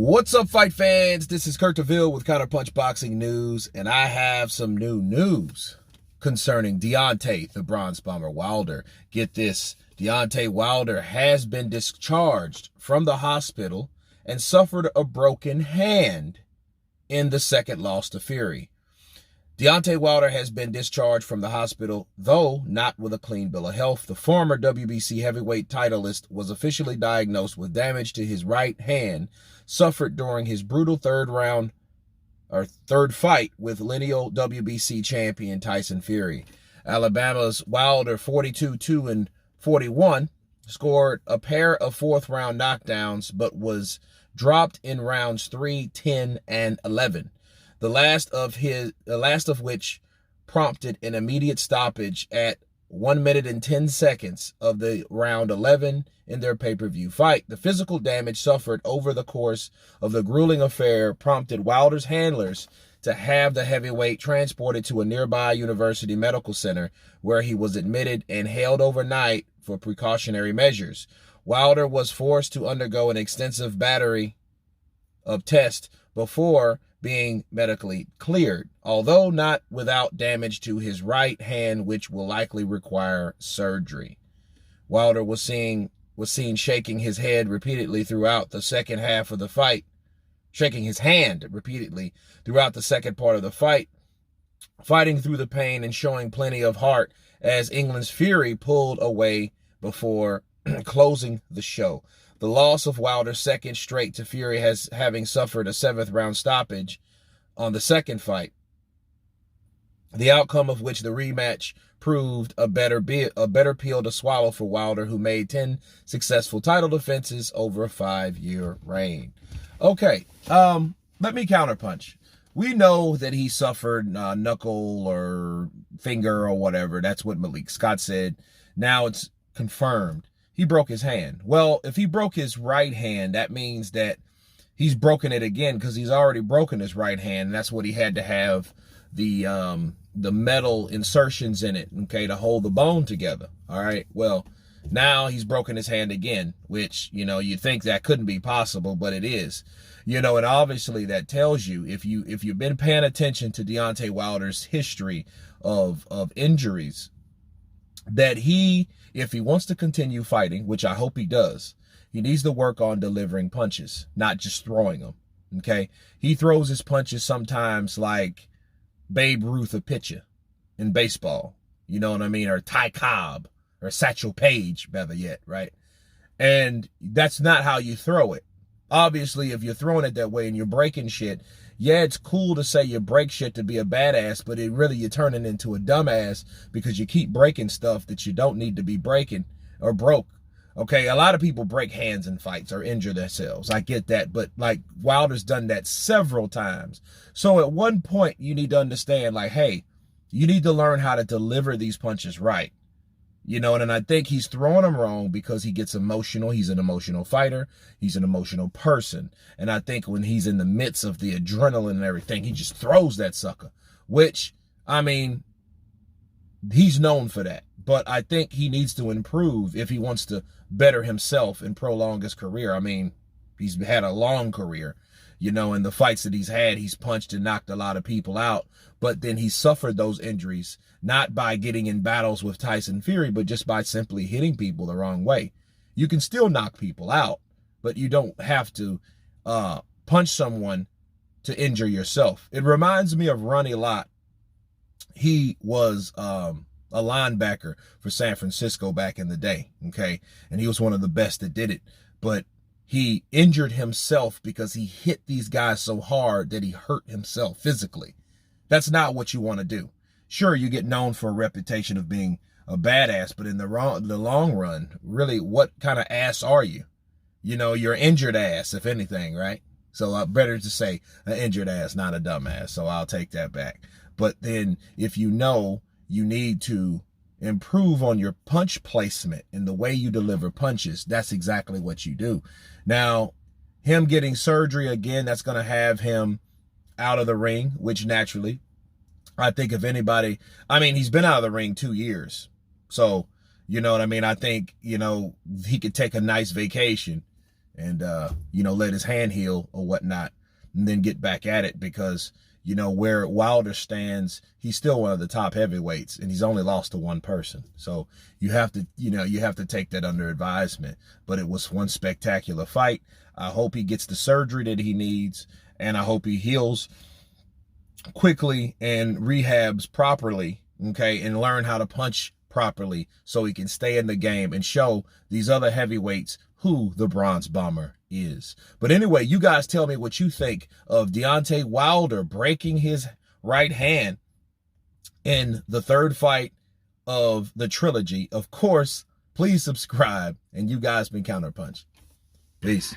What's up, fight fans? This is Kurt DeVille with Counterpunched Boxing News, and I have some new news concerning Deontay, the Bronze Bomber Wilder. Get this, Deontay Wilder has been discharged from the hospital and suffered a broken hand in the second loss to Fury. Deontay Wilder has been discharged from the hospital, though not with a clean bill of health. The former WBC heavyweight titleist was officially diagnosed with damage to his right hand suffered during his brutal third fight with lineal WBC champion Tyson Fury. Alabama's Wilder, 42-2-41, scored a pair of fourth-round knockdowns, but was dropped in rounds 3, 10, and 11. The last of which prompted an immediate stoppage at 1 minute and 10 seconds of the round 11 in their pay-per-view fight. The physical damage suffered over the course of the grueling affair prompted Wilder's handlers to have the heavyweight transported to a nearby university medical center, where he was admitted and held overnight for precautionary measures. Wilder was forced to undergo an extensive battery of tests before being medically cleared, although not without damage to his right hand, which will likely require surgery. Wilder was seen shaking his head repeatedly throughout the second half of the fight, shaking his hand repeatedly throughout the second part of the fight, fighting through the pain and showing plenty of heart as England's Fury pulled away before closing the show. The loss of Wilder's second straight to Fury having suffered a 7th round stoppage on the second fight, the outcome of which the rematch proved a better pill to swallow for Wilder, who made 10 successful title defenses over a 5-year reign. Okay, let me counterpunch. We know that he suffered knuckle or finger or whatever. That's what Malik Scott said. Now it's confirmed. He broke his hand. Well, if he broke his right hand, that means that he's broken it again, because he's already broken his right hand. And that's what he had to have the metal insertions in it, okay, to hold the bone together. All right. Well, now he's broken his hand again, which, you think that couldn't be possible, but it is. And obviously that tells you, if you've been paying attention to Deontay Wilder's history of injuries, that if he wants to continue fighting, which I hope he does, he needs to work on delivering punches, not just throwing them, okay? He throws his punches sometimes like Babe Ruth a pitcher in baseball, you know what I mean? Or Ty Cobb or Satchel Paige, better yet, right? And that's not how you throw it. Obviously, if you're throwing it that way and you're breaking shit, yeah, it's cool to say you break shit to be a badass, but you're turning into a dumbass because you keep breaking stuff that you don't need to be breaking or broke. Okay, a lot of people break hands in fights or injure themselves. I get that, but like Wilder's done that several times. So at one point, you need to understand, like, hey, you need to learn how to deliver these punches right. And I think he's throwing them wrong because he gets emotional. He's an emotional fighter. He's an emotional person. And I think when he's in the midst of the adrenaline and everything, he just throws that sucker, which, he's known for that. But I think he needs to improve if he wants to better himself and prolong his career. He's had a long career. In the fights that he's had, he's punched and knocked a lot of people out. But then he suffered those injuries, not by getting in battles with Tyson Fury, but just by simply hitting people the wrong way. You can still knock people out, but you don't have to punch someone to injure yourself. It reminds me of Ronnie Lott. He was a linebacker for San Francisco back in the day, okay? And he was one of the best that did it. But he injured himself because he hit these guys so hard that he hurt himself physically. That's not what you want to do. Sure, you get known for a reputation of being a badass, but in the long run, really, what kind of ass are you? You're injured ass, if anything, right? So better to say an injured ass, not a dumb ass. So I'll take that back. But then if you need to improve on your punch placement and the way you deliver punches, that's exactly what you do. Now, him getting surgery again, that's going to have him out of the ring, which naturally, I think if anybody, he's been out of the ring 2 years. So, I think, he could take a nice vacation and you know, let his hand heal or whatnot, and then get back at it, because you know where Wilder stands, he's still one of the top heavyweights, and he's only lost to one person. So you have to, you know, you have to take that under advisement. But it was one spectacular fight. I hope he gets the surgery that he needs, and I hope he heals quickly and rehabs properly, okay, and learn how to punch properly so he can stay in the game and show these other heavyweights who the Bronze Bomber is. But anyway, you guys tell me what you think of Deontay Wilder breaking his right hand in the third fight of the trilogy. Of course, please subscribe, and you guys been Counterpunched. Peace.